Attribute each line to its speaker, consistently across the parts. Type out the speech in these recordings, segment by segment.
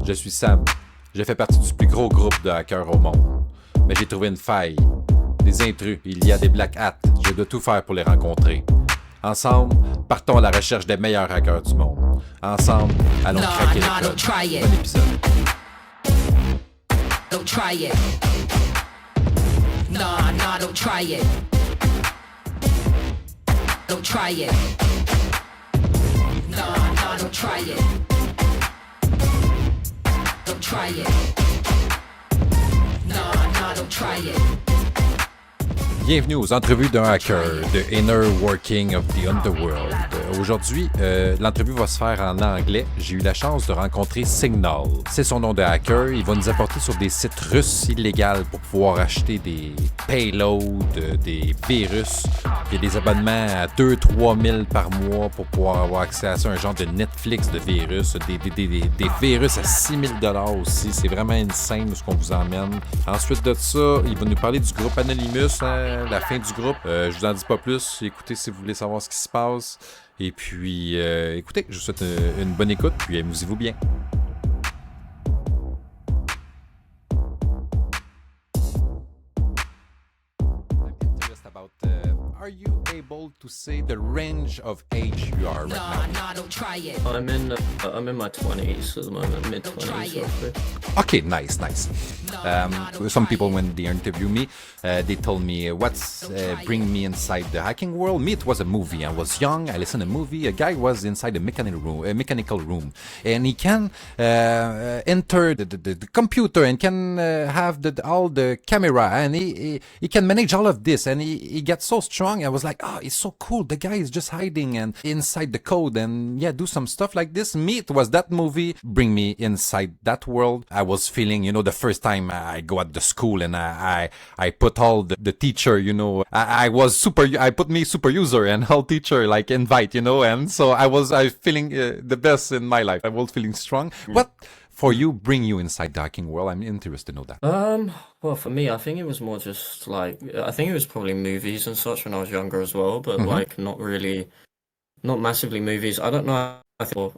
Speaker 1: Je suis Sam. Je fais partie du plus gros groupe de hackers au monde. Mais j'ai trouvé une faille. Des intrus, il y a des black hats. Je dois tout faire pour les rencontrer. Ensemble, partons à la recherche des meilleurs hackers du monde. Ensemble, allons craquer les codes. Bon épisode.
Speaker 2: Don't try it. Nah, don't try it. Don't try it. Nah, don't try it. Don't try it. Nah, don't try it.
Speaker 1: Bienvenue aux entrevues d'un hacker, The Inner Working of the Underworld. Aujourd'hui, l'entrevue va se faire en anglais. J'ai eu la chance de rencontrer Signal. C'est son nom de hacker. Il va nous apporter sur des sites russes illégaux pour pouvoir acheter des payloads, des virus. Il y a des abonnements à 2-3 000 par mois pour pouvoir avoir accès à ça, un genre de Netflix de virus, des virus à 6 000 $ aussi. C'est vraiment insane ce qu'on vous emmène. Ensuite de ça, il va nous parler du groupe Anonymous, la fin du groupe. Je vous en dis pas plus. Écoutez si vous voulez savoir ce qui se passe. Et puis, écoutez, je vous souhaite une bonne écoute, puis amusez-vous bien. Are you able to say the range of age you are right now?
Speaker 2: Nah, don't try it.
Speaker 3: I'm in my 20s at the moment, mid-20s roughly.
Speaker 1: Okay, nice. Some people, when they interview me, they told me what's bring me inside the hacking world. Me, it was a movie. I was young. I listened to a movie. A guy was inside a mechanical room, and he can enter the computer and can have all the camera, and he can manage all of this, and he gets so strong. I was like, oh, it's so cool. The guy is just hiding and inside the code and do some stuff like this. Me, it was that movie bring me inside that world. I was feeling, the first time I go at the school and I put all the teacher, I put me super user and all teacher like invite, and so I feeling the best in my life. I was feeling strong. What for you bring you inside the hacking world? I'm interested to know that.
Speaker 3: Well, for me, I think it was more just like, I think it was probably movies and such when I was younger as well, but like not massively movies. I don't know. I think,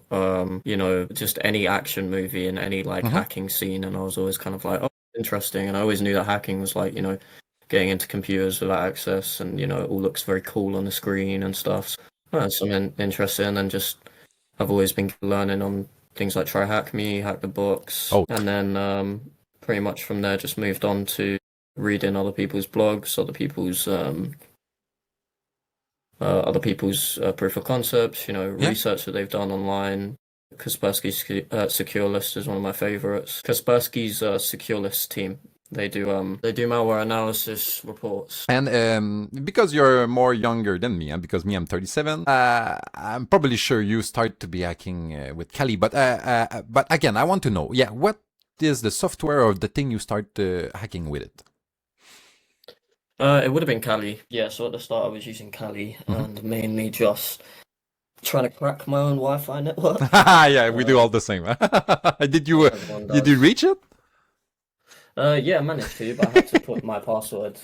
Speaker 3: just any action movie and any like hacking scene, and I was always kind of like, oh, interesting. And I always knew that hacking was like, getting into computers without access, and it all looks very cool on the screen and stuff. So that's something interesting, and just I've always been learning on things like Try Hack Me, Hack the Books, and then pretty much from there just moved on to reading other people's blogs, other people's proof of concepts, research that they've done online. Kaspersky's secure list is one of my favorites. Kaspersky's secure list team. They do malware analysis reports.
Speaker 1: And because you're more younger than me, because me, I'm 37, I'm probably sure you start to be hacking with Kali. But again, I want to know, what is the software or the thing you start hacking with it?
Speaker 3: It would have been Kali. Yeah, so at the start I was using Kali and mainly just trying to crack my own Wi-Fi network.
Speaker 1: Yeah, we do all the same. Did you reach it?
Speaker 3: Yeah, I managed to, but I had to put my password.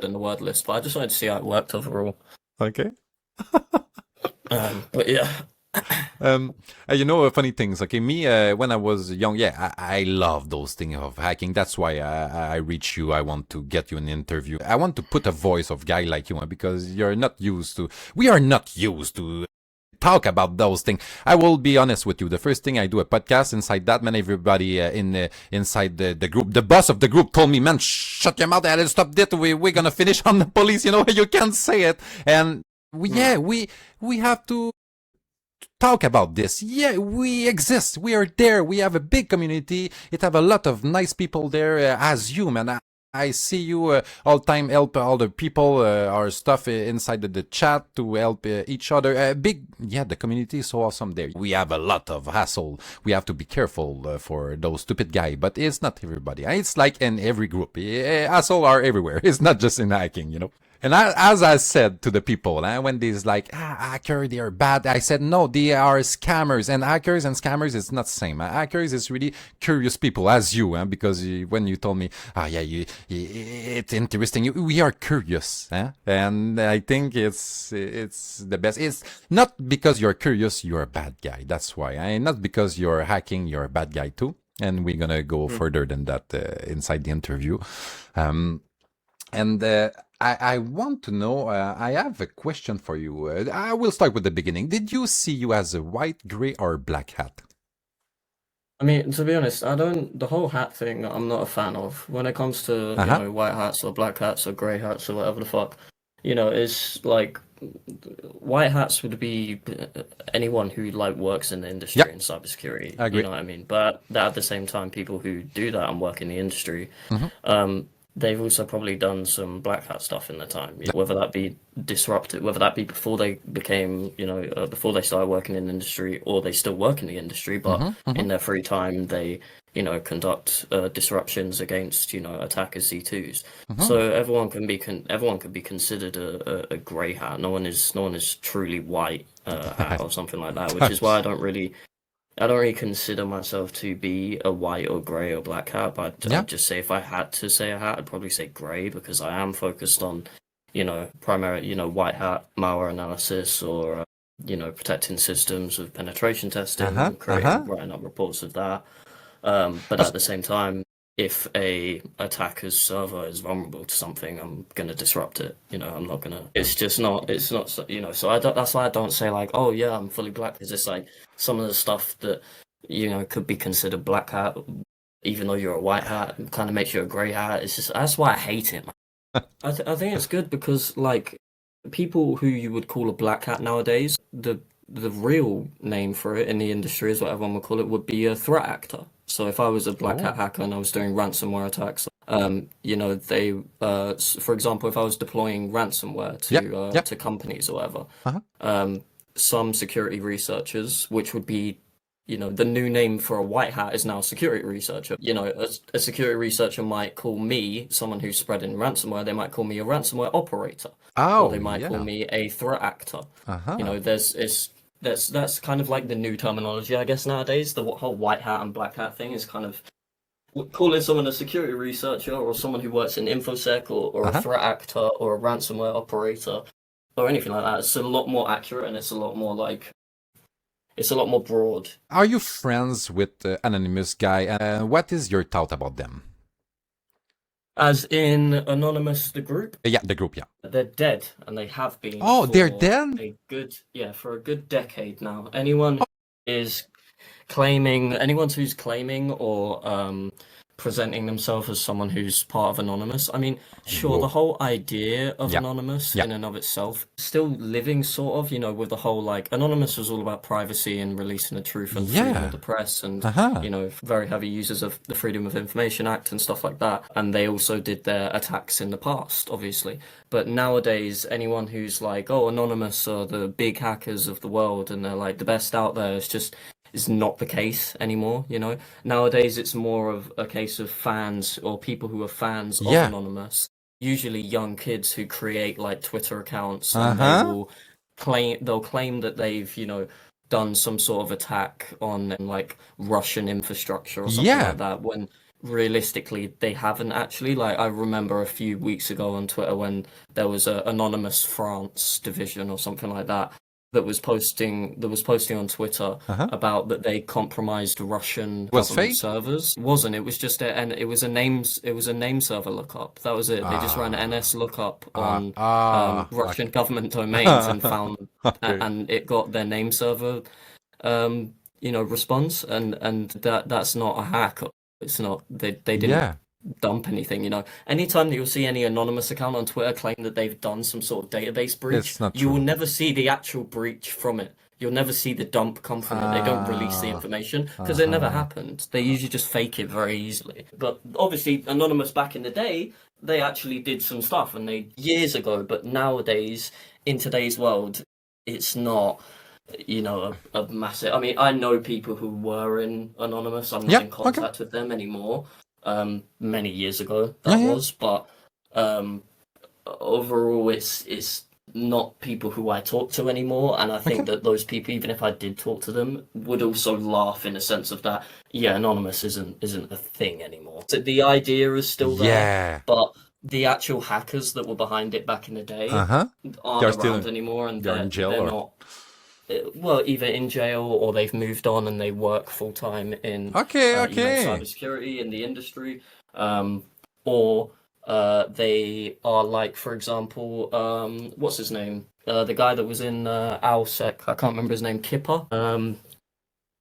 Speaker 3: In the word list, but I just wanted to see how it worked overall.
Speaker 1: Okay.
Speaker 3: But yeah.
Speaker 1: Funny things. Okay, me when I was young, I love those things of hacking. That's why I reach you. I want to get you an interview. I want to put a voice of guy like you, because we are not used to talk about those things. I will be honest with you. The first thing I do a podcast inside that, man, everybody inside the group, the boss of the group told me, man, shut your mouth and stop that. We're gonna finish on the police. You can't say it. And we have to talk about this. Yeah, we exist. We are there. We have a big community. It have a lot of nice people there as you, man. I see you all time help all the people, our stuff inside the chat to help each other. The community is so awesome there. We have a lot of hassle. We have to be careful for those stupid guys, but it's not everybody. It's like in every group. Hassle are everywhere. It's not just in hacking, And as I said to the people, when these like hacker, they are bad, I said no, they are scammers. And hackers and scammers, it's not the same. Hackers is really curious people as you, because when you told me, it's interesting, we are curious, and I think it's the best. It's not because you're curious, you're a bad guy. That's why. Not because you're hacking, you're a bad guy too. And we're gonna go further than that inside the interview. And I want to know, I have a question for you. I will start with the beginning. Did you see you as a white, gray, or black hat?
Speaker 3: I mean, to be honest, the whole hat thing, I'm not a fan of. When it comes to, white hats or black hats or grey hats or whatever the fuck, it's like white hats would be anyone who like works in the industry in cybersecurity.
Speaker 1: I agree.
Speaker 3: You know what I mean? But at the same time, people who do that and work in the industry, they've also probably done some black hat stuff in their time, whether that be disrupted, whether that be before they became, before they started working in the industry, or they still work in the industry, but in their free time they, conduct disruptions against, attackers C2s. So everyone could be considered a grey hat. No one is truly white hat or something like that, which is why I don't really consider myself to be a white or grey or black hat, but I'd just say if I had to say a hat, I'd probably say grey, because I am focused on, primarily, white hat malware analysis, or, protecting systems with penetration testing, writing up reports of that. But at the same time, if a attacker's server is vulnerable to something, I'm gonna disrupt it. I'm not gonna. It's not. So I don't. That's why I don't say like, oh yeah, I'm fully black. Because it's like some of the stuff that could be considered black hat, even though you're a white hat, kind of makes you a grey hat. It's just that's why I hate it. I think it's good because like people who you would call a black hat nowadays, the real name for it in the industry is what everyone would call it, would be a threat actor. So if I was a black hat hacker and I was doing ransomware attacks, they, for example, if I was deploying ransomware to companies or whatever, some security researchers, which would be, the new name for a white hat is now security researcher. A security researcher might call me someone who's spreading ransomware. They might call me a ransomware operator, or they might call me a threat actor. That's kind of like the new terminology, I guess, nowadays. The whole white hat and black hat thing is kind of calling someone a security researcher or someone who works in InfoSec or a threat actor or a ransomware operator or anything like that. It's a lot more accurate, and it's a lot more broad.
Speaker 1: Are you friends with the anonymous guy? What is your thought about them?
Speaker 3: As in Anonymous, the group?
Speaker 1: Yeah, the group, yeah.
Speaker 3: They're dead, and they have been.
Speaker 1: Oh, they're dead?
Speaker 3: For a good decade now. Anyone who's claiming or presenting themselves as someone who's part of Anonymous. I mean, sure, the whole idea of Anonymous in and of itself is still living, sort of, with the whole, like, Anonymous was all about privacy and releasing the truth and freedom of the press and, very heavy users of the Freedom of Information Act and stuff like that. And they also did their attacks in the past, obviously. But nowadays, anyone who's like, oh, Anonymous are the big hackers of the world and they're, like, the best out there, is not the case anymore, Nowadays, it's more of a case of fans or people who are fans of Anonymous, usually young kids who create like Twitter accounts, and they'll claim that they've, done some sort of attack on like Russian infrastructure or something like that, when realistically they haven't actually. Like, I remember a few weeks ago on Twitter when there was a Anonymous France division or something like that that was posting on Twitter about that they compromised Russian government servers. It wasn't. It was just it was a name server lookup. That was it. They just ran an NS lookup on Russian government domains and found and it got their name server response, and that's not a hack. It's not. They didn't dump anything. Anytime that you'll see any anonymous account on Twitter claim that they've done some sort of database breach, you will never see the actual breach from it. You'll never see the dump come from it. They don't release the information because it never happened. They usually just fake it very easily. But obviously, Anonymous back in the day, they actually did some stuff, and years ago. But nowadays, in today's world, it's not. A massive. I mean, I know people who were in Anonymous. I'm not in contact with them anymore. Many years ago that was, but overall, it's not people who I talk to anymore, and I
Speaker 1: Okay.
Speaker 3: think that those people, even if I did talk to them, would also laugh in a sense of that, yeah, anonymous isn't a thing anymore. So the idea is still there,
Speaker 1: Yeah.
Speaker 3: but the actual hackers that were behind it back in the day
Speaker 1: Uh-huh.
Speaker 3: aren't
Speaker 1: They're still
Speaker 3: around anymore, and
Speaker 1: they're in jail
Speaker 3: they're
Speaker 1: or
Speaker 3: not well, either in jail or they've moved on and they work full time in,
Speaker 1: okay, okay.
Speaker 3: cybersecurity in the industry, um, or they are like, for example, what's his name? The guy that was in OwlSec. I can't remember his name. Kipper.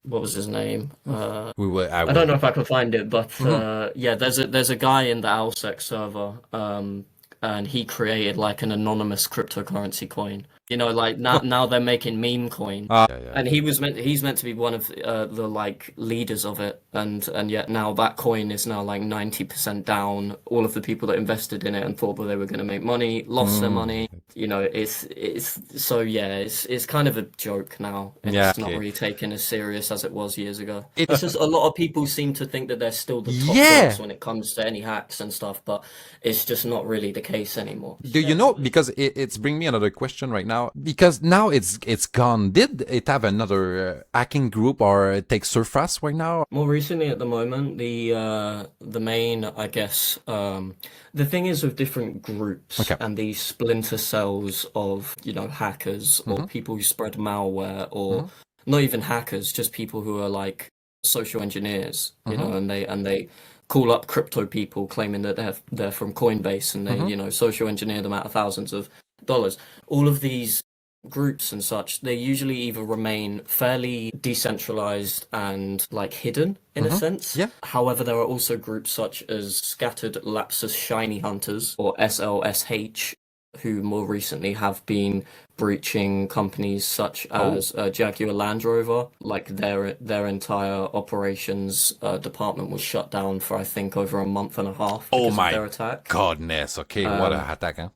Speaker 3: What was his name?
Speaker 1: We will. I
Speaker 3: I don't
Speaker 1: will.
Speaker 3: know if I can find it, but
Speaker 1: Mhm.
Speaker 3: yeah, there's a guy in the OwlSec server, and he created like an anonymous cryptocurrency coin. Like now they're making meme coin,
Speaker 1: Yeah, yeah.
Speaker 3: and he's meant to be one of the like leaders of it, and yet now that coin is now like 90% down. All of the people that invested in it and thought that they were going to make money lost their
Speaker 1: Mm.
Speaker 3: money. It's so yeah, it's kind of a joke now, and
Speaker 1: Yeah.
Speaker 3: it's not
Speaker 1: Okay.
Speaker 3: really taken as serious as it was years ago. It's
Speaker 1: It's
Speaker 3: just a lot of people seem to think that they're still the top dogs
Speaker 1: yeah.
Speaker 3: when it comes to any hacks and stuff, but it's just not really the case anymore.
Speaker 1: Do you know? Because it's bring me another question right now. Because now it's gone. Did it have another hacking group or take surface right now?
Speaker 3: More recently, at the moment, the main, I guess, the thing is with different groups
Speaker 1: Okay.
Speaker 3: and these splinter cells of, hackers or
Speaker 1: Mm-hmm.
Speaker 3: people who spread malware or
Speaker 1: Mm-hmm.
Speaker 3: not even hackers, just people who are like social engineers,
Speaker 1: Mm-hmm.
Speaker 3: and they call up crypto people claiming that they're from Coinbase and they,
Speaker 1: Mm-hmm.
Speaker 3: social engineer them out of thousands of dollars. All of these groups and such, they usually either remain fairly decentralized and like hidden in a
Speaker 1: Mm-hmm.
Speaker 3: sense.
Speaker 1: Yeah.
Speaker 3: However, there are also groups such as Scattered Lapsus Shiny Hunters or SLSH, who more recently have been breaching companies such
Speaker 1: Oh.
Speaker 3: as Jaguar Land Rover. Like their entire operations department was shut down for I think over a month and a half
Speaker 1: Oh
Speaker 3: because of
Speaker 1: my
Speaker 3: their attack.
Speaker 1: goodness. Okay. What
Speaker 3: Um,
Speaker 1: a attack, huh?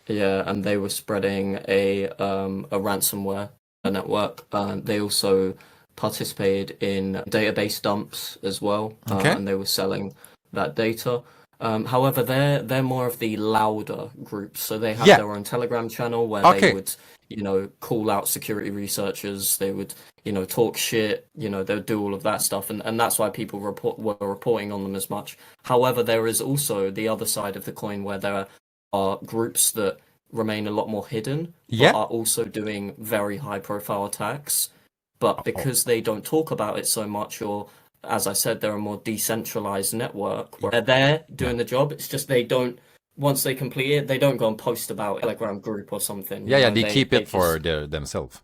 Speaker 3: yeah, and they were spreading a ransomware network. They also participated in database dumps as well,
Speaker 1: Okay.
Speaker 3: and they were selling that data. However, they're more of the louder groups, so they have
Speaker 1: Yeah.
Speaker 3: their own Telegram channel where they
Speaker 1: Okay.
Speaker 3: would, call out security researchers. They would, talk shit. They would do all of that stuff, and that's why people were reporting on them as much. However, there is also the other side of the coin where there are groups that remain a lot more hidden, but
Speaker 1: Yeah.
Speaker 3: are also doing very high profile attacks. But
Speaker 1: Oh.
Speaker 3: because they don't talk about it so much, or as I said, they're a more decentralized network where they're there
Speaker 1: Yeah.
Speaker 3: doing the job. It's just they don't, once they complete it, they don't go and post about it, Telegram group or something,
Speaker 1: Yeah. Yeah. They
Speaker 3: they
Speaker 1: keep
Speaker 3: they
Speaker 1: it for
Speaker 3: just
Speaker 1: themselves.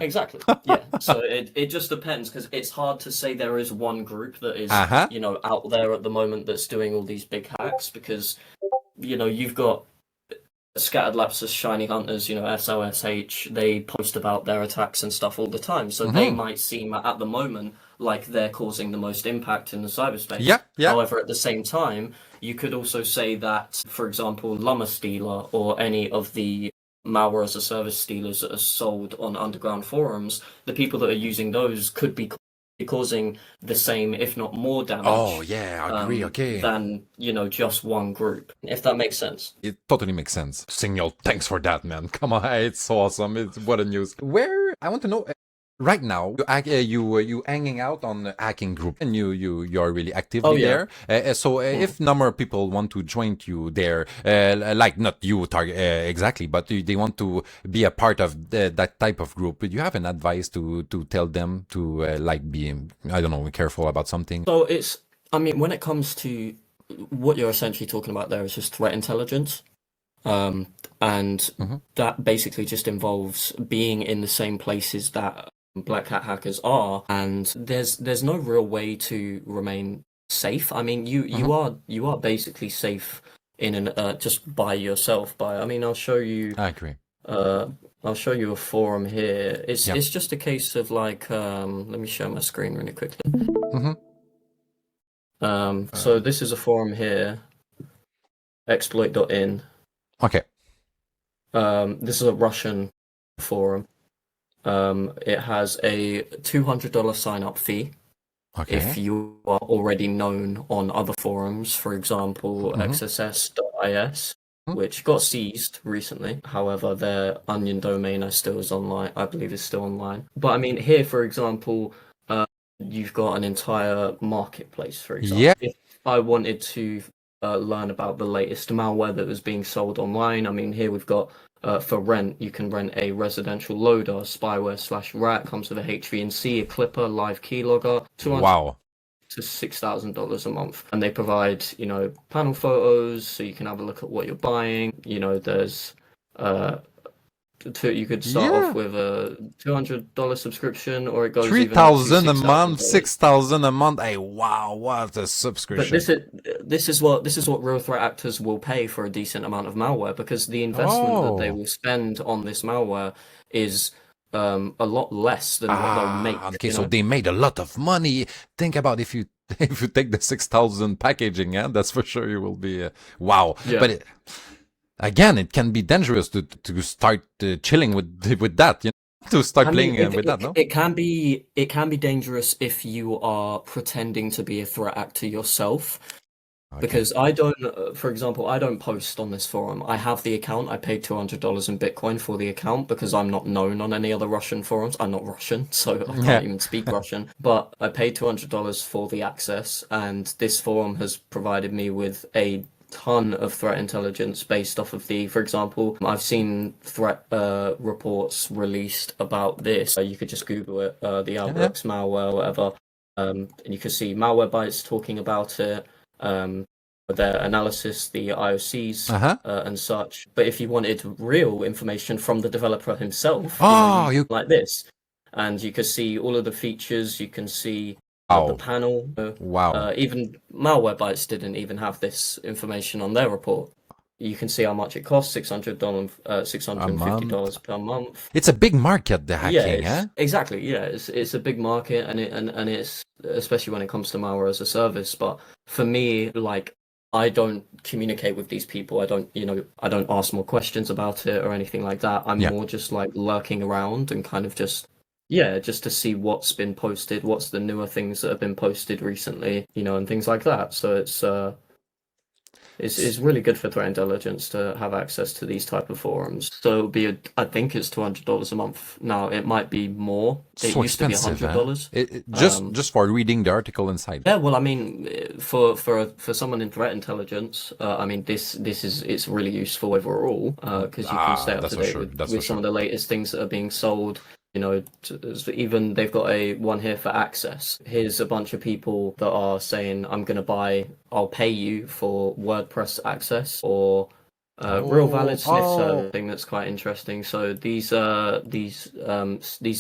Speaker 3: exactly. Yeah. So it just depends because it's hard to say there is one group that is,
Speaker 1: Uh huh.
Speaker 3: out there at the moment that's doing all these big hacks because, you've got Scattered Lapsus Shiny Hunters, SOSH, they post about their attacks and stuff all the time. So they
Speaker 1: Mm-hmm.
Speaker 3: might seem at the moment like they're causing the most impact in the cyberspace.
Speaker 1: Yeah. Yeah.
Speaker 3: However, at the same time, you could also say that, for example, Llama Stealer or any of the malware as a service stealers that are sold on underground forums, the people that are using those could be causing the same, if not more
Speaker 1: Oh
Speaker 3: damage
Speaker 1: yeah. I agree. Okay.
Speaker 3: than, just one group, if that makes sense.
Speaker 1: It totally makes sense. Signal, thanks for that, man. Come on, it's so awesome. It's what a news. Where I want to know right now, you hanging out on the hacking group, and you are really
Speaker 3: Oh
Speaker 1: actively
Speaker 3: yeah.
Speaker 1: there. So if number of people want to join you there, like not you target exactly, but they want to be a part of that type of group, do you have an advice to tell them to like be I don't know careful about something?
Speaker 3: So I mean, when it comes to what you're essentially talking about there is just threat intelligence. Um, and
Speaker 1: Mm-hmm.
Speaker 3: that basically just involves being in the same places that black hat hackers are, and there's no real way to remain safe. I mean, you
Speaker 1: Mm-hmm.
Speaker 3: you are basically safe in an just by yourself. I mean,
Speaker 1: I agree.
Speaker 3: uh I'll show you a forum here. It's
Speaker 1: Yeah.
Speaker 3: it's just a case of like let me share my screen really quickly.
Speaker 1: Mm-hmm.
Speaker 3: So this is a forum here, exploit.in.
Speaker 1: Okay.
Speaker 3: This is a Russian forum. It has a $200 sign-up fee if
Speaker 1: Okay.
Speaker 3: you are already known on other forums, for example,
Speaker 1: Mm-hmm.
Speaker 3: XSS.is.
Speaker 1: Hmm?
Speaker 3: which got seized recently. However, their Onion domain I still is online. I believe is still online. But I mean, here, for example, you've got an entire marketplace, for
Speaker 1: Yeah.
Speaker 3: example. If I wanted to learn about the latest malware that was being sold online, I mean, here we've got for rent, you can rent a residential loader, spyware slash rat, comes with a HVNC, a clipper, live keylogger, 200
Speaker 1: Wow.
Speaker 3: to $6,000 a month. And they provide, panel photos so you can have a look at what you're buying. There's uh you could start off
Speaker 1: Yeah.
Speaker 3: with a $200 subscription, or it goes even up to
Speaker 1: 3,000 a month,
Speaker 3: $6,000.
Speaker 1: 6,000 a month. Hey, wow, what a
Speaker 3: But
Speaker 1: subscription.
Speaker 3: this is what real threat actors will pay for a decent amount of malware, because the investment that they
Speaker 1: Oh.
Speaker 3: will spend on this malware is a lot less than what they'll
Speaker 1: Ah,
Speaker 3: make,
Speaker 1: okay, so they made a lot of money. Think about if you if you take the 6,000 packaging, yeah, that's for sure you will be wow.
Speaker 3: Yeah.
Speaker 1: But again, it can be dangerous to start chilling with that, to start
Speaker 3: I mean,
Speaker 1: playing with that, no?
Speaker 3: it can be dangerous if you are pretending to be a threat actor yourself.
Speaker 1: Okay.
Speaker 3: Because I don't, for example, I don't post on this forum. I have the account. I paid $200 in Bitcoin for the account because I'm not known on any other Russian forums. I'm not Russian, so I
Speaker 1: Yeah.
Speaker 3: can't even speak Russian. But I paid $200 for the access, and this forum has provided me with a ton of threat intelligence based off of for example, I've seen threat reports released about this. You could just Google it, the
Speaker 1: Yeah.
Speaker 3: Outbrooks malware, whatever, and you can see Malware Bytes talking about it. Um, their analysis, the IOCs,
Speaker 1: Uh-huh.
Speaker 3: and such. But if you wanted real information from the developer himself,
Speaker 1: Oh,
Speaker 3: you
Speaker 1: you
Speaker 3: like this, and you can see all of the features. You can see the
Speaker 1: wow.
Speaker 3: panel.
Speaker 1: Wow.
Speaker 3: Even Malwarebytes didn't even have this information on their report. You can see how much it costs, $600, six hundred
Speaker 1: A
Speaker 3: and fifty
Speaker 1: month.
Speaker 3: dollars per month.
Speaker 1: It's a big market, the
Speaker 3: Yeah,
Speaker 1: hacking, huh?
Speaker 3: it's exactly. Yeah, it's a big market, and it's especially when it comes to malware as a service. But for me, like, I don't communicate with these people. I don't ask more questions about it or anything like that. I'm
Speaker 1: Yeah.
Speaker 3: more just like lurking around and kind of just, yeah, just to see what's been posted, what's the newer things that have been posted recently, and things like that. So it's really good for threat intelligence to have access to these type of forums. So I think it's $200 a month now. It might be more. It
Speaker 1: So
Speaker 3: used to be
Speaker 1: expensive, huh?
Speaker 3: $100.
Speaker 1: Just for reading the article inside.
Speaker 3: Yeah, well, I mean, for someone in threat intelligence, I mean, it's really useful overall, because you can stay up
Speaker 1: That's
Speaker 3: to
Speaker 1: for
Speaker 3: date
Speaker 1: sure. That's for
Speaker 3: with some
Speaker 1: sure.
Speaker 3: of the latest things that are being sold. Even they've got a one here for access. Here's a bunch of people that are saying, I'll pay you for WordPress access, or real valid sniff
Speaker 1: Oh.
Speaker 3: server thing that's quite interesting. So these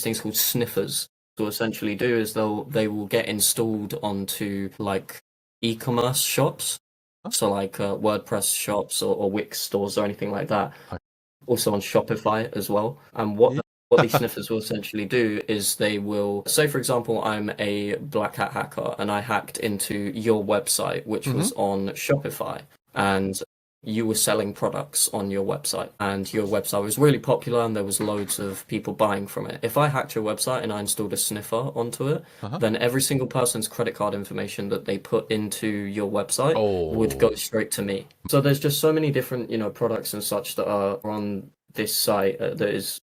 Speaker 3: things called sniffers will essentially do is they will get installed onto like e-commerce shops, so like WordPress shops, or Wix stores or anything like that. Also on Shopify as well. And what these sniffers will essentially do is they will say, for example, I'm a black hat hacker and I hacked into your website, which
Speaker 1: Mm-hmm.
Speaker 3: was on Shopify, and you were selling products on your website, and your website was really popular and there was loads of people buying from it. If I hacked your website and I installed a sniffer onto it,
Speaker 1: Uh-huh.
Speaker 3: then every single person's credit card information that they put into your website would go
Speaker 1: Oh.
Speaker 3: straight to me. So there's just so many different, products and such that are on this site, that is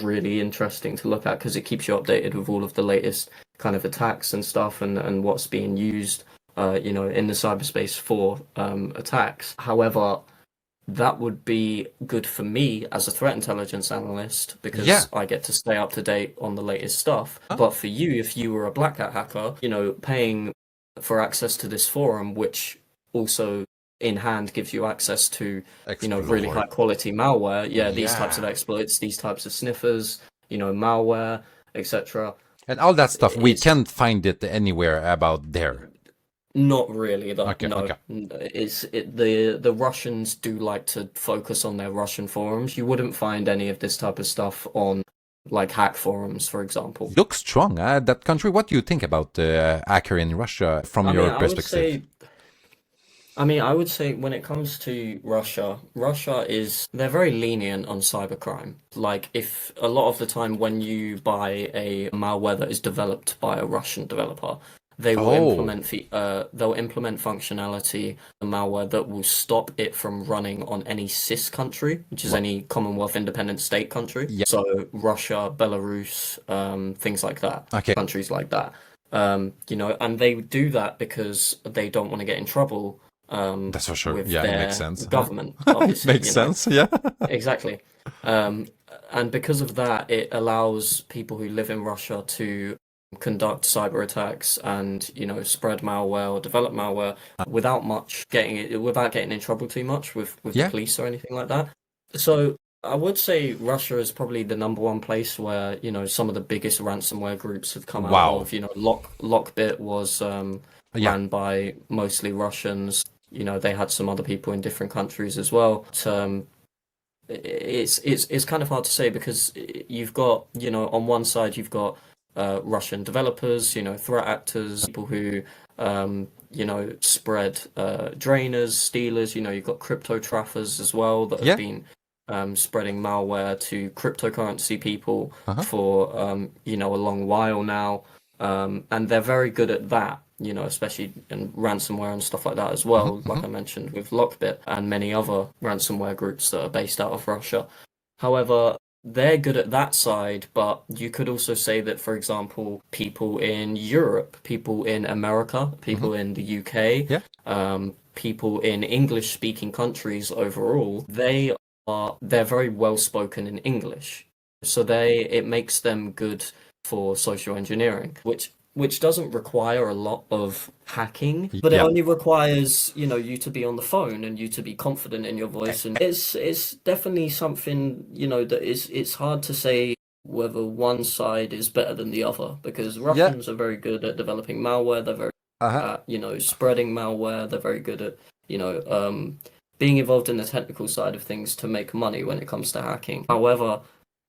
Speaker 3: really interesting to look at, because it keeps you updated with all of the latest kind of attacks and stuff, and what's being used, in the cyberspace for attacks. However, that would be good for me as a threat intelligence analyst,
Speaker 1: Yeah.
Speaker 3: because I get to stay up to date on the latest stuff.
Speaker 1: Huh?
Speaker 3: But for you, if you were a black hat hacker, paying for access to this forum, which also in hand gives you access to, really
Speaker 1: Explore.
Speaker 3: high quality malware. Yeah, these types of
Speaker 1: Yeah.
Speaker 3: exploits, these types of sniffers, malware, etc.
Speaker 1: And all that stuff, we
Speaker 3: It's
Speaker 1: can't find it anywhere about there.
Speaker 3: not really that,
Speaker 1: Okay,
Speaker 3: no.
Speaker 1: okay.
Speaker 3: The Russians do like to focus on their Russian forums. You wouldn't find any of this type of stuff on like hack forums, for example.
Speaker 1: Looks strong, that country. What do you think about hacker in Russia from
Speaker 3: I mean,
Speaker 1: your
Speaker 3: I would
Speaker 1: perspective?
Speaker 3: say I would say when it comes to Russia, they're very lenient on cybercrime. Like, if a lot of the time when you buy a malware that is developed by a Russian developer, they will
Speaker 1: Oh,
Speaker 3: they'll implement functionality, the malware that will stop it from running on any CIS country, which is
Speaker 1: what?
Speaker 3: any Commonwealth independent state country.
Speaker 1: Yeah.
Speaker 3: So Russia, Belarus, things like that,
Speaker 1: Okay.
Speaker 3: countries like that. And they do that because they don't want to get in trouble
Speaker 1: That's for sure.
Speaker 3: with
Speaker 1: Yeah, it makes
Speaker 3: their
Speaker 1: sense.
Speaker 3: government,
Speaker 1: It
Speaker 3: obviously,
Speaker 1: makes sense. Yeah.
Speaker 3: Exactly. Um, and because of that, it allows people who live in Russia to conduct cyber attacks and, spread malware or develop malware without getting in trouble too much with the
Speaker 1: Yeah.
Speaker 3: police or anything like that. So I would say Russia is probably the number one place where, some of the biggest ransomware groups have come out
Speaker 1: Wow.
Speaker 3: of. Lockbit was
Speaker 1: Yeah.
Speaker 3: ran by mostly Russians. They had some other people in different countries as well. It's kind of hard to say because you've got, on one side you've got Russian developers, threat actors, people who spread drainers, stealers, you've got crypto traffers as well that have
Speaker 1: Yeah.
Speaker 3: been spreading malware to cryptocurrency people
Speaker 1: Uh-huh.
Speaker 3: for a long while now. And they're very good at that, especially in ransomware and stuff like that as
Speaker 1: Hmm.
Speaker 3: well,
Speaker 1: Hmm.
Speaker 3: like I mentioned with Lockbit and many other ransomware groups that are based out of Russia. However, they're good at that side, but you could also say that, for example, people in Europe, people in America,
Speaker 1: Hmm.
Speaker 3: people in the UK,
Speaker 1: Yeah.
Speaker 3: people in English-speaking countries overall, they're very well spoken in English. So it makes them good for social engineering, which doesn't require a lot of hacking, but it
Speaker 1: Yeah.
Speaker 3: only requires, you to be on the phone and you to be confident in your voice. And it's definitely something, that it's hard to say whether one side is better than the other because
Speaker 1: Yeah.
Speaker 3: Russians are very good at developing malware. They're very
Speaker 1: Uh-huh.
Speaker 3: at, spreading malware. They're very good at, being involved in the technical side of things to make money when it comes to hacking. However,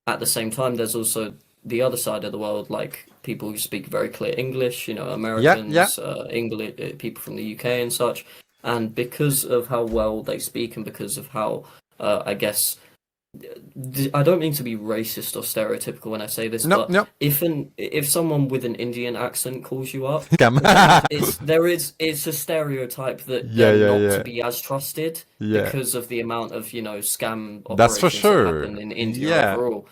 Speaker 3: at the same time, there's also the other side of the world, like people who speak very clear English,
Speaker 1: Yeah. Yeah.
Speaker 3: Americans, English, people from the UK and such. And because of how well they speak and because of how, I guess, I don't mean to be racist or stereotypical when I say this,
Speaker 1: No.
Speaker 3: but
Speaker 1: No.
Speaker 3: if someone with an Indian accent calls you up,
Speaker 1: Come.
Speaker 3: it's a stereotype that
Speaker 1: Yeah.
Speaker 3: they're
Speaker 1: Yeah.
Speaker 3: not to
Speaker 1: Yeah.
Speaker 3: be as trusted
Speaker 1: Yeah.
Speaker 3: because of the amount of, scam
Speaker 1: That's for
Speaker 3: operations that
Speaker 1: sure.
Speaker 3: happen in India
Speaker 1: Yeah.
Speaker 3: overall,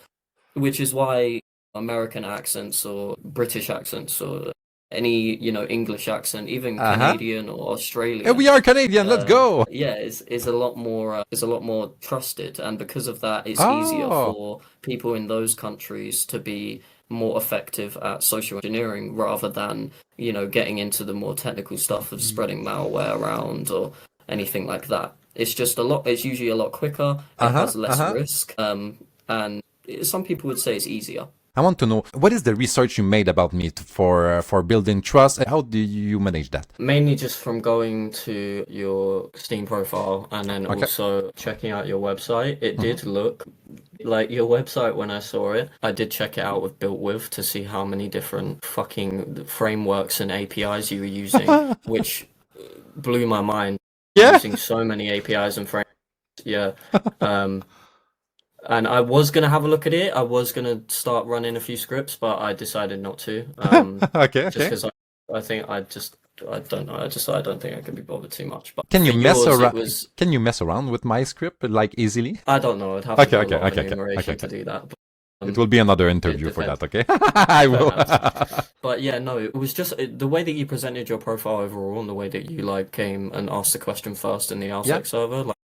Speaker 3: which is why American accents or British accents or any, English accent, even
Speaker 1: Uh-huh.
Speaker 3: Canadian or
Speaker 1: And
Speaker 3: Australian,
Speaker 1: we are Canadian. Let's go.
Speaker 3: yeah, is a lot more trusted, and because of that, it's easier
Speaker 1: Oh.
Speaker 3: for people in those countries to be more effective at social engineering rather than, getting into the more technical stuff of spreading malware around or anything like that. It's usually a lot quicker, it
Speaker 1: Uh-huh.
Speaker 3: has less
Speaker 1: Uh-huh.
Speaker 3: risk, and some people would say it's easier.
Speaker 1: I want to know what is the research you made about me for building trust. How do you manage that?
Speaker 3: Mainly just from going to your Steam profile and then
Speaker 1: Okay.
Speaker 3: also checking out your website. It
Speaker 1: Hmm.
Speaker 3: did look like your website when I saw it. I did check it out with Built With to see how many different fucking frameworks and APIs you were using, which blew my mind.
Speaker 1: Yeah.
Speaker 3: Using so many APIs and frameworks. Yeah. Um, and I was gonna have a look at it. I was gonna start running a few scripts, but I decided not to.
Speaker 1: Okay.
Speaker 3: Just
Speaker 1: Okay.
Speaker 3: because I think I don't know. I don't think I can be bothered too much. But
Speaker 1: Can you
Speaker 3: for
Speaker 1: mess
Speaker 3: yours, it
Speaker 1: around?
Speaker 3: was
Speaker 1: Can you mess around with my script like easily?
Speaker 3: I don't know. I'd have to
Speaker 1: Okay.
Speaker 3: do a
Speaker 1: Okay.
Speaker 3: lot of
Speaker 1: Okay. Okay.
Speaker 3: enumeration
Speaker 1: Okay.
Speaker 3: to do that. But,
Speaker 1: It will be another interview for that. Okay. I
Speaker 3: fair
Speaker 1: will.
Speaker 3: enough. But yeah, no, it was just the way that you presented your profile overall, and the way that you like came and asked the question first in the
Speaker 1: Yeah.
Speaker 3: RSec server. Like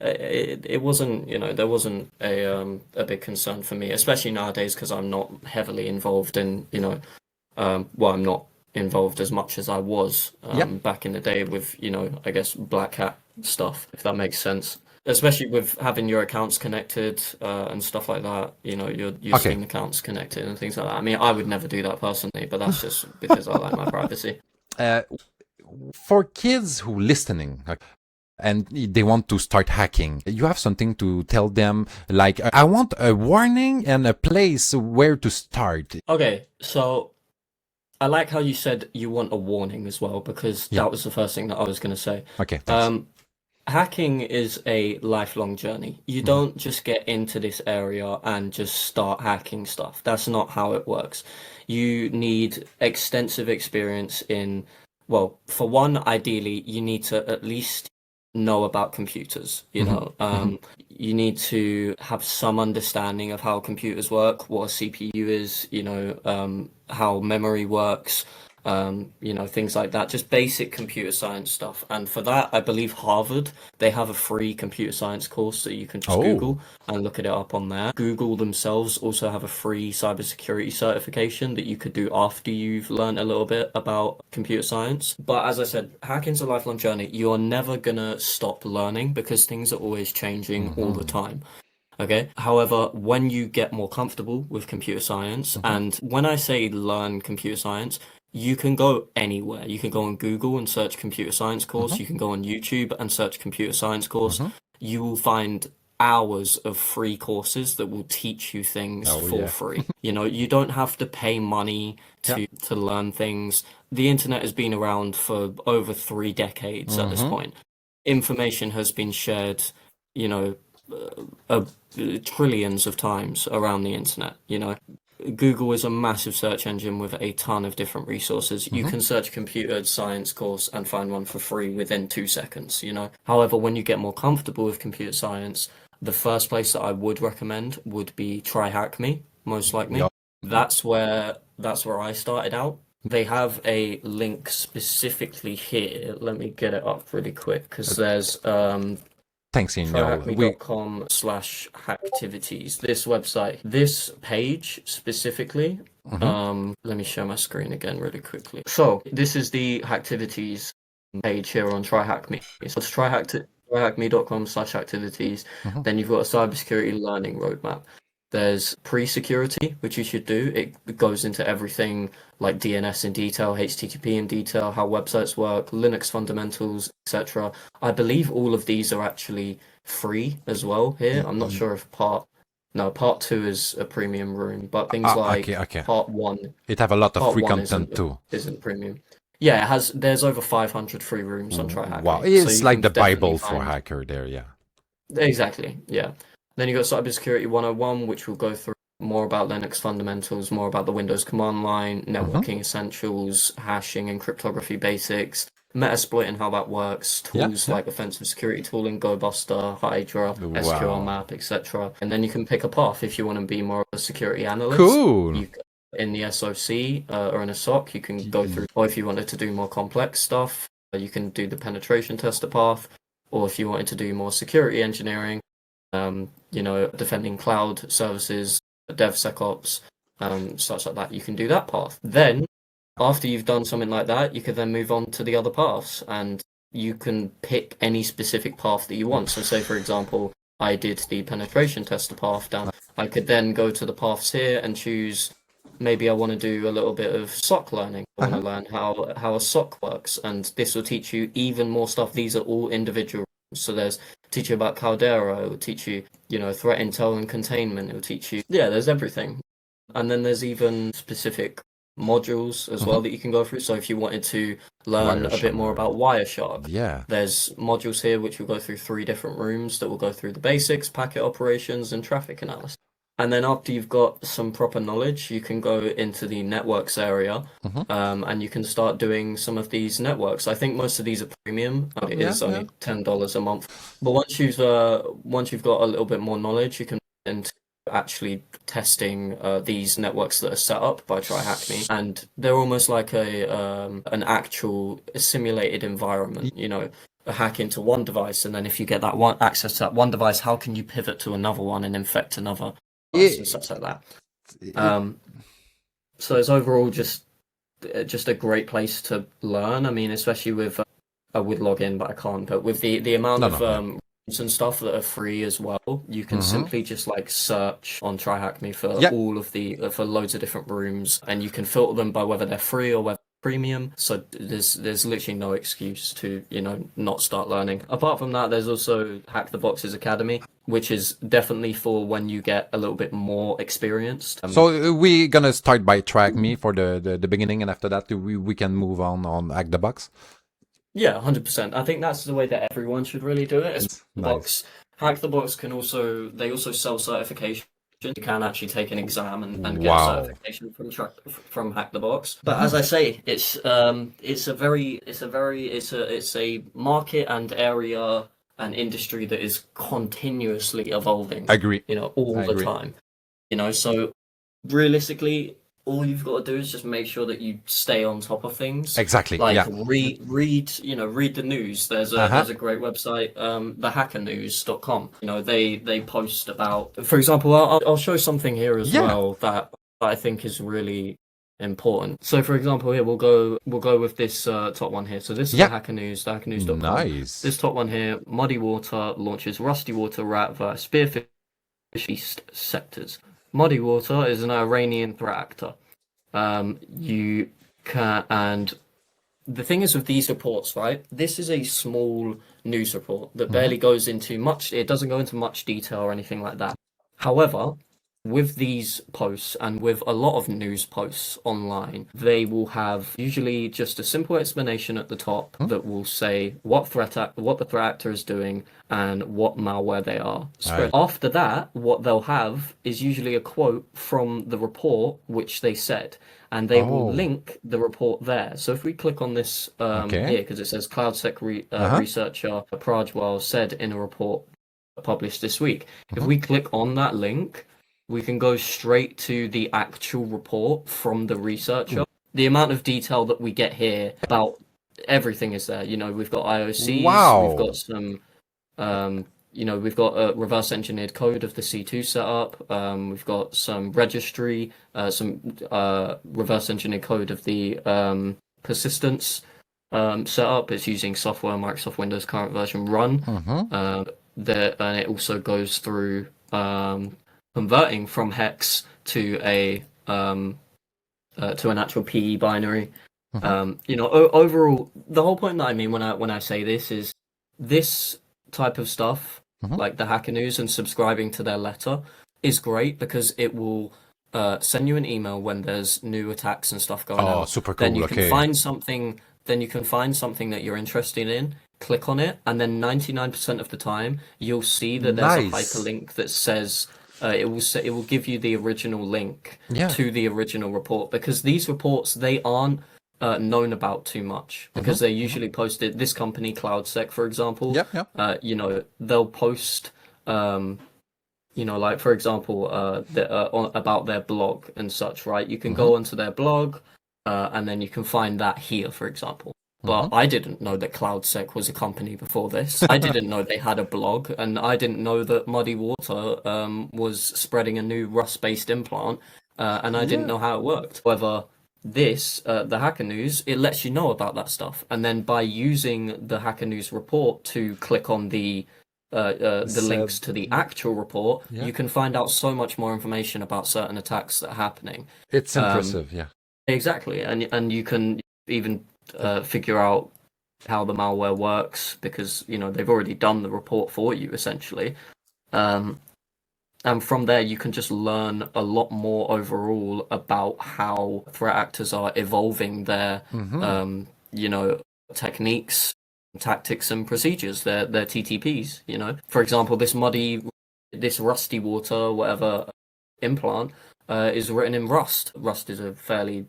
Speaker 3: it wasn't, there wasn't a big concern for me, especially nowadays because I'm not heavily involved in, well, I'm not involved as much as I was
Speaker 1: Yeah.
Speaker 3: back in the day with, I guess black hat stuff, if that makes sense. Especially with having your accounts connected and stuff like that, your
Speaker 1: Okay.
Speaker 3: Steam accounts connected and things like that. I mean, I would never do that personally, but that's just because I like my privacy.
Speaker 1: Uh, for kids who listening, and they want to start hacking, you have something to tell them, like, I want a warning and a place where to start.
Speaker 3: Okay, so I like how you said you want a warning as well, because
Speaker 1: Yeah.
Speaker 3: that was the first thing that I was going to say.
Speaker 1: Okay, thanks.
Speaker 3: hacking is a lifelong journey. You
Speaker 1: Mhm.
Speaker 3: don't just get into this area and just start hacking stuff. That's not how it works. You need extensive experience in, well, for one, ideally, you need to at least know about computers, you
Speaker 1: Mhm.
Speaker 3: know.
Speaker 1: Mhm.
Speaker 3: You need to have some understanding of how computers work, what a CPU is, you know, how memory works, you know, things like that, just basic computer science stuff. And for that, I believe Harvard, they have a free computer science course that you can just
Speaker 1: Oh.
Speaker 3: Google and look it up on there. Google themselves also have a free cybersecurity certification that you could do after you've learned a little bit about computer science. But as I said, hacking's a lifelong journey. You're never gonna stop learning because things are always changing all the
Speaker 1: Mhm.
Speaker 3: time. Okay. However, when you get more comfortable with computer science,
Speaker 1: Mhm.
Speaker 3: and when I say learn computer science, you can go anywhere. You can go on Google and search computer science course.
Speaker 1: Mhm.
Speaker 3: You can go on YouTube and search computer science course.
Speaker 1: Mhm.
Speaker 3: You will find hours of free courses that will teach you things
Speaker 1: Oh
Speaker 3: for
Speaker 1: yeah.
Speaker 3: free. You know, you don't have to pay money
Speaker 1: Yeah.
Speaker 3: to learn things. The internet has been around for over 3 decades at this
Speaker 1: Mhm.
Speaker 3: point. Information has been shared, you know, trillions of times around the internet. You know, Google is a massive search engine with a ton of different resources. You
Speaker 1: Mhm.
Speaker 3: can search computer science course and find one for free within 2 seconds, you know. However, when you get more comfortable with computer science, the first place that I would recommend would be Try Hack Me, most likely.
Speaker 1: Yeah.
Speaker 3: That's where I started out. They have a link specifically here. Let me get it up really quick because there's
Speaker 1: Thanks, Inyol. We.
Speaker 3: tryhackme.com/hacktivities. This website, this page specifically.
Speaker 1: Mhm.
Speaker 3: Let me share my screen again really quickly. So this is the Hacktivities page here on TryHackMe. So it's tryhackme.com/activities.
Speaker 1: Mhm.
Speaker 3: Then you've got a cybersecurity learning roadmap. There's pre-security, which you should do. It goes into everything like DNS in detail, HTTP in detail, how websites work, Linux fundamentals, etc. I believe all of these are actually free as well here. I'm not sure if no, part two is a premium room, but things
Speaker 1: Okay.
Speaker 3: like
Speaker 1: Okay.
Speaker 3: part
Speaker 1: It have a lot of
Speaker 3: part
Speaker 1: free
Speaker 3: one
Speaker 1: content too.
Speaker 3: isn't premium. Yeah, there's over 500 free rooms on
Speaker 1: Wow.
Speaker 3: TryHackMe, so
Speaker 1: It's
Speaker 3: you
Speaker 1: like
Speaker 3: can
Speaker 1: the
Speaker 3: definitely
Speaker 1: Bible for
Speaker 3: find
Speaker 1: hacker there. Yeah.
Speaker 3: exactly, yeah. Then you got Cybersecurity 101, which will go through more about Linux fundamentals, more about the Windows command line,
Speaker 1: Mhm.
Speaker 3: networking essentials, hashing and cryptography basics, Metasploit and how that works,
Speaker 1: Yeah.
Speaker 3: tools
Speaker 1: Yeah.
Speaker 3: like offensive security tooling, GoBuster, Hydra, SQL
Speaker 1: Wow.
Speaker 3: map, etc. And then you can pick a path if you want to be more of a security analyst.
Speaker 1: Cool.
Speaker 3: You in the SOC or in a SOC, you can go through, or if you wanted to do more complex stuff, you can do the penetration tester path, or if you wanted to do more security engineering, you know, defending cloud services, DevSecOps, such like that. You can do that path. Then, after you've done something like that, you could then move on to the other paths, and you can pick any specific path that you want. So, say for example, I did the penetration tester path down. I could then go to the paths here and choose. Maybe I want to do a little bit of SOC learning. I want to
Speaker 1: Uh-huh.
Speaker 3: learn how a SOC works, and this will teach you even more stuff. These are all individual. So there's teach you about Caldera, it will teach you, you know, threat intel and containment, it will teach you, yeah, there's everything. And then there's even specific modules as
Speaker 1: Mhm.
Speaker 3: well that you can go through. So if you wanted to learn a bit more
Speaker 1: Wireshark.
Speaker 3: about Wireshark,
Speaker 1: Yeah.
Speaker 3: there's modules here which will go through 3 different rooms that will go through the basics, packet operations, and traffic analysis. And then after you've got some proper knowledge, you can go into the networks area,
Speaker 1: Mhm.
Speaker 3: and you can start doing some of these networks. I think most of these are premium. It
Speaker 1: Yeah.
Speaker 3: is
Speaker 1: Yeah.
Speaker 3: only $10 a month. But once you've got a little bit more knowledge, you can get into actually testing these networks that are set up by TryHackMe, and they're almost like an actual simulated environment. You know, a hack into one device, and then if you get that one access to that one device, how can you pivot to another one and infect another device and
Speaker 1: It,
Speaker 3: such like that?
Speaker 1: it,
Speaker 3: Um, so it's overall just a great place to learn. I mean, especially with I would log in, but I can't. But with the amount
Speaker 1: no,
Speaker 3: of
Speaker 1: no, yeah.
Speaker 3: rooms and stuff that are free as well, you can
Speaker 1: Mhm.
Speaker 3: simply just like search on TryHackMe for
Speaker 1: Yeah.
Speaker 3: all of the for loads of different rooms, and you can filter them by whether they're free or whether premium. So there's literally no excuse to, you know, not start learning. Apart from that, there's also Hack the Boxes Academy, which is definitely for when you get a little bit more experienced.
Speaker 1: So we gonna start by track me for the beginning, and after that we can move on Hack the Box.
Speaker 3: Yeah, 100%. I think that's the way that everyone should really do it. It's the
Speaker 1: Nice.
Speaker 3: box. Hack the Box can also they also sell certification. You can actually take an exam and get a
Speaker 1: Wow.
Speaker 3: certification from Hack the Box. But as I say, it's a market and area and industry that is continuously evolving,
Speaker 1: Agree.
Speaker 3: all
Speaker 1: I
Speaker 3: the
Speaker 1: agree.
Speaker 3: time. So realistically, all you've got to do is just make sure that you stay on top of things.
Speaker 1: Exactly.
Speaker 3: Like
Speaker 1: Yeah.
Speaker 3: read the news.
Speaker 1: Uh-huh.
Speaker 3: There's a great website, thehackernews.com. They post about, for example, I'll show something here as
Speaker 1: Yeah.
Speaker 3: well that I think is really important. So, for example, here we'll go with this top one here. So this is
Speaker 1: Yeah.
Speaker 3: the Hacker News, thehackernews.com.
Speaker 1: Nice.
Speaker 3: This top one here, Muddy Water launches Rusty Water rat via Spearfish East sectors. Muddy Water is an Iranian threat actor. You can, and the thing is with these reports, right? This is a small news report that barely goes into much. It doesn't go into much detail or anything like that. However, with these posts and with a lot of news posts online, they will have usually just a simple explanation at the top that will say what the threat actor is doing and what malware they are spread.
Speaker 1: Right.
Speaker 3: After that, what they'll have is usually a quote from the report which they said, and they will
Speaker 1: Oh.
Speaker 3: link the report there. So if we click on this
Speaker 1: Okay.
Speaker 3: here, because it says CloudSec researcher Prajwal said in a report published this week. If we click on that link, we can go straight to the actual report from the researcher. The amount of detail that we get here about everything is there. We've got IOCs,
Speaker 1: Wow.
Speaker 3: we've got some, we've got a reverse engineered code of the C2 setup. We've got some registry, some reverse engineered code of the persistence setup. It's using software, Microsoft Windows current version run. And it also goes through converting from hex to an actual PE binary. Overall, the whole point that I mean when I say this is this type of stuff, like the Hacker News and subscribing to their letter, is great because it will send you an email when there's new attacks and stuff going
Speaker 1: Oh,
Speaker 3: out.
Speaker 1: super cool.
Speaker 3: Then you can
Speaker 1: Okay.
Speaker 3: find something. Then you can find something that you're interested in. Click on it, and then 99% of the time you'll see that there's a
Speaker 1: Nice.
Speaker 3: hyperlink that says it will give you the original link
Speaker 1: Yeah.
Speaker 3: to the original report, because these reports, they aren't known about too much because they're usually posted. This company, CloudSec, for example,
Speaker 1: Yep, yep.
Speaker 3: They'll post like for example, about their blog and such, right? You can go onto their blog, and then you can find that here, for example. But I didn't know that CloudSec was a company before this. I didn't know they had a blog, and I didn't know that Muddy Water was spreading a new Rust-based implant, and I didn't know how it worked. However, the Hacker News, it lets you know about that stuff, and then by using the Hacker News report to click on the links to the actual report, you can find out so much more information about certain attacks that are happening.
Speaker 1: It's impressive. Yeah.
Speaker 3: Exactly, and you can even figure out how the malware works because they've already done the report for you essentially, and from there you can just learn a lot more overall about how threat actors are evolving their techniques, tactics, and procedures, their TTPs. For example, this Rusty Water whatever implant is written in Rust. Rust is a fairly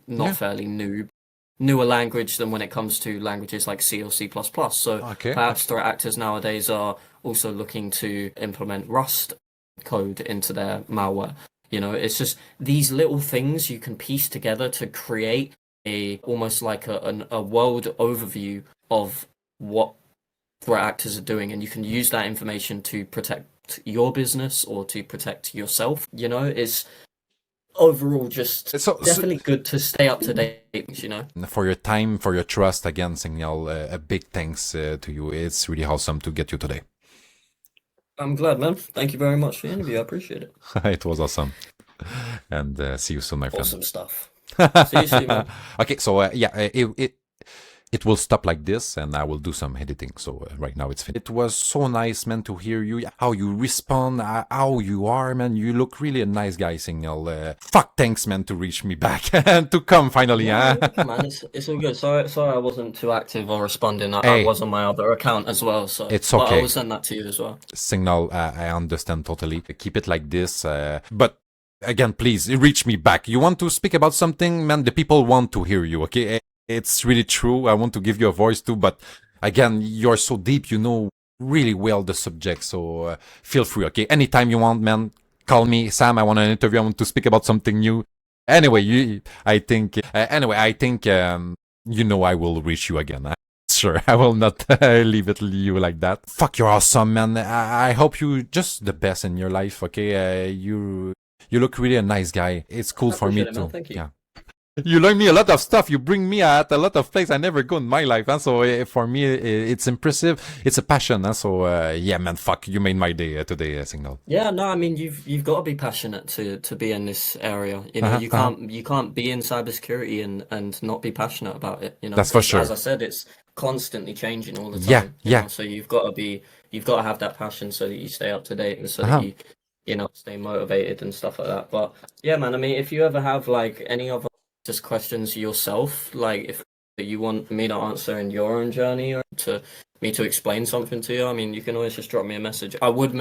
Speaker 3: newer language than when it comes to languages like C or C++. So perhaps threat actors nowadays are also looking to implement Rust code into their malware. It's just these little things you can piece together to create almost like a world overview of what threat actors are doing, and you can use that information to protect your business or to protect yourself. It's overall just definitely good to stay up to date.
Speaker 1: For your time, for your trust, again, Signal, a big thanks to you. It's really awesome to get you today.
Speaker 3: I'm glad, man. Thank you very much for the interview. I appreciate it.
Speaker 1: It was awesome. And see you soon, my friend.
Speaker 3: Awesome stuff. See you soon, man.
Speaker 1: Okay, so it will stop like this and I will do some editing. So right now it's finished. It was so nice, man, to hear you, how you respond, how you are, man. You look really a nice guy, Signal. Fuck, thanks, man, to reach me back and to come finally.
Speaker 3: Yeah, man, it's all good. Sorry I wasn't too active or responding. I
Speaker 1: Hey.
Speaker 3: was on my other account as well, so
Speaker 1: It's
Speaker 3: but I
Speaker 1: okay.
Speaker 3: will send that to you as well.
Speaker 1: Signal, I understand totally. Keep it like this. But again, please reach me back. You want to speak about something, man? The people want to hear you, okay? It's really true. I want to give you a voice too, but again, you're so deep, you know really well the subject, so feel free, okay? Anytime you want, man, call me. Sam, I want an interview. I want to speak about something new. Anyway, I think you know I will reach you again. Sure, I will not leave it you like that. Fuck, you're awesome, man. I hope you just the best in your life, okay? You look really a nice guy. It's cool for me
Speaker 3: appreciate it,
Speaker 1: too.
Speaker 3: man. Thank you.
Speaker 1: Yeah. You learn me a lot of stuff. You bring me at a lot of places I never go in my life. Huh? So for me, it's impressive. It's a passion. Huh? So yeah, man, fuck, you made my day today, Signal.
Speaker 3: Yeah, no, I mean you've got to be passionate to be in this area. You know, you can't be in cybersecurity and not be passionate about it. You know,
Speaker 1: That's for sure.
Speaker 3: As I said, it's constantly changing all the time.
Speaker 1: Yeah,
Speaker 3: you
Speaker 1: yeah.
Speaker 3: know? So you've got to have that passion so that you stay up to date and so that you know stay motivated and stuff like that. But yeah, man, I mean, if you ever have like any other just questions yourself, like if you want me to answer in your own journey or to me to explain something to you, I mean, you can always just drop me a message. I would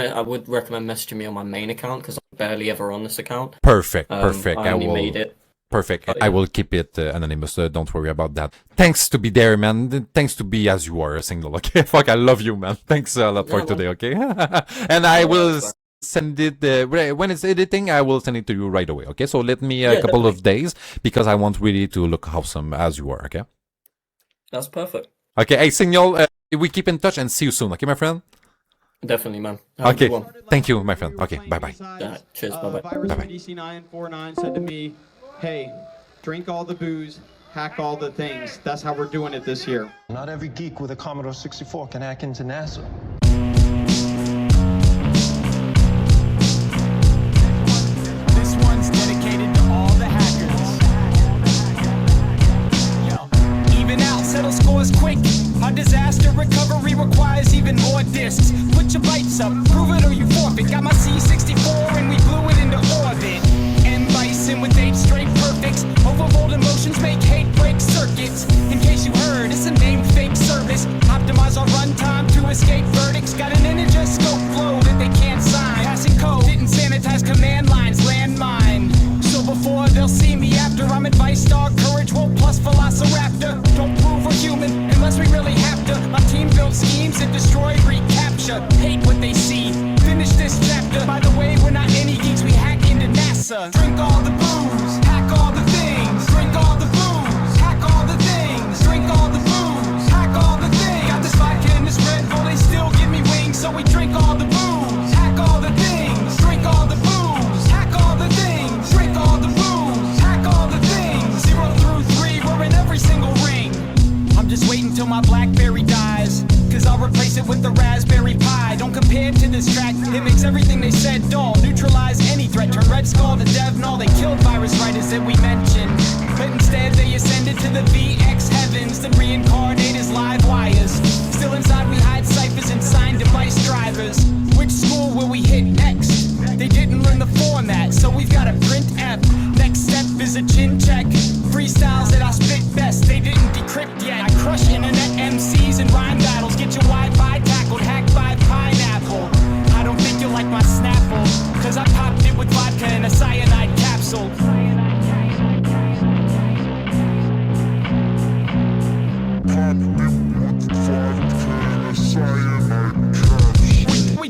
Speaker 3: recommend messaging me on my main account because I'm barely ever on this account.
Speaker 1: Perfect.
Speaker 3: I only made it.
Speaker 1: Perfect.
Speaker 3: Yeah.
Speaker 1: I will keep it anonymous. Don't worry about that. Thanks to be there, man. Thanks to be as you are, Signal. Okay, fuck, I love you, man. Thanks a lot for today. Okay, and I will send it when it's editing. I will send it to you right away. Okay, so let me a couple of days because I want really to look awesome as you are. Okay,
Speaker 3: that's perfect.
Speaker 1: Okay, hey, Signal. We keep in touch and see you soon. Okay, my friend.
Speaker 3: Definitely, man.
Speaker 1: Okay, thank you, my friend. Okay, bye bye.
Speaker 3: Cheers, bye bye.
Speaker 4: Virus DC949 said to me, "Hey, drink all the booze, hack all the things. That's how we're doing it this year."
Speaker 5: Not every geek with a Commodore 64 can hack into NASA.
Speaker 6: This one's dedicated to all the hackers. Yo, even out, settle scores quick. Our disaster recovery requires even more discs. Put your bytes up, prove it or you forfeit. Got my C64 and we blew it into orbit. M Bison with 8 straight perfects. Overbold emotions make hate break circuits. In case you heard, it's a named fake service. Optimize our runtime to escape verdicts. Got an integer scope flow that they can't sign. Passing code, didn't sanitize command lines, landmine. So before they'll see me after, I'm advice star, courage, woke plus velociraptor. Don't prove we're human unless we really have to. My team built schemes that destroy, recapture. Hate what they see. Finish this chapter. By the way, we're not any geeks, we hack into NASA. Drink all the booze, hack all the things. Drink all the booze, hack all the things. Drink all the booze, hack all the things. Got this vodka and this Red Bull, they still give me wings, so we drink all the booze, hack all the things. Drink all the booze, hack all the things. Drink all the booze, hack all the things. 0 through 3, we're in every single ring. I'm just waiting till my BlackBerry dies, cause I'll replace it with the Raspberry Pi. Don't compare to this track, it makes everything they said dull. Neutralize any threat, turn Red Skull to Dev Null. They killed virus writers that we mentioned, but instead they ascended to the VX heavens, then reincarnate as live wires. Still inside we hide ciphers and sign device drivers. Which school will we hit next? They didn't learn the format, so we've got a print F. Next step is a chin check. Freestyles that I spit best, they didn't decrypt yet. I crush internet MCs and rhyme battles. Get your Wi-Fi tackled, hacked by pineapple. I don't think you'll like my Snapple, cause I popped it with vodka in a cyanide capsule.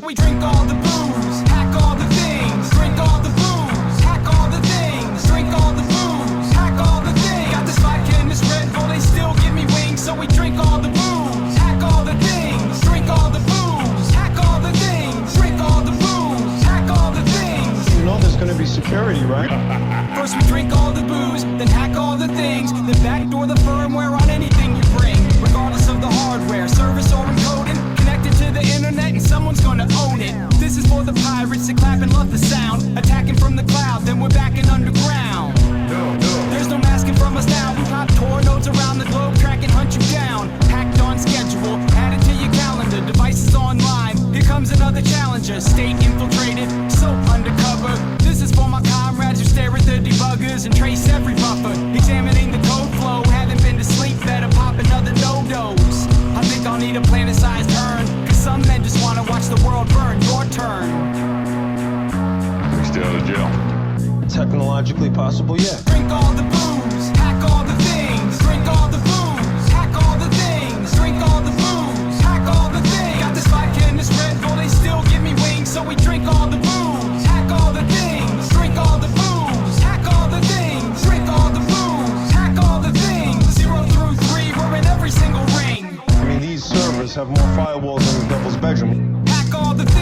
Speaker 6: We drink all the booze, hack all the things. Drink all the booze, hack all the things. Drink all the booze, hack all the things. Got this vodka and this Red Bull, they still give me wings, so we drink all the booze, hack all the things. Drink all the booze, hack all the things. Drink all the booze, hack all the things.
Speaker 4: You know there's gonna be security, right?
Speaker 6: First we drink all the booze, then hack all the things, then backdoor the firmware on anything you bring, regardless of the hardware, service or encoding. Connected to the internet and someone's gonna own it. This is for the pirates that clap and love the sound. Attacking from the cloud, then we're back in underground. There's no masking from us now. We pop tor nodes around the globe, track and hunt you down. don't need a planet-sized urn, cause some men just wanna watch the world burn. Your turn.
Speaker 7: Stay out of jail.
Speaker 5: Technologically possible, yeah.
Speaker 6: Drink all the booze, hack all the things. Drink all the booze, hack all the things. Drink all the booze, hack all the things. Got this vodka and this Red Bull, they still give me wings. So we drink all the booze, hack all the things. Drink all the booze, hack all the things. Drink all the booze, hack all the things. 0 through 3, we're in every single ring.
Speaker 5: I mean, these servers have more firewalls than the devil's bedroom.
Speaker 6: Hack all the things.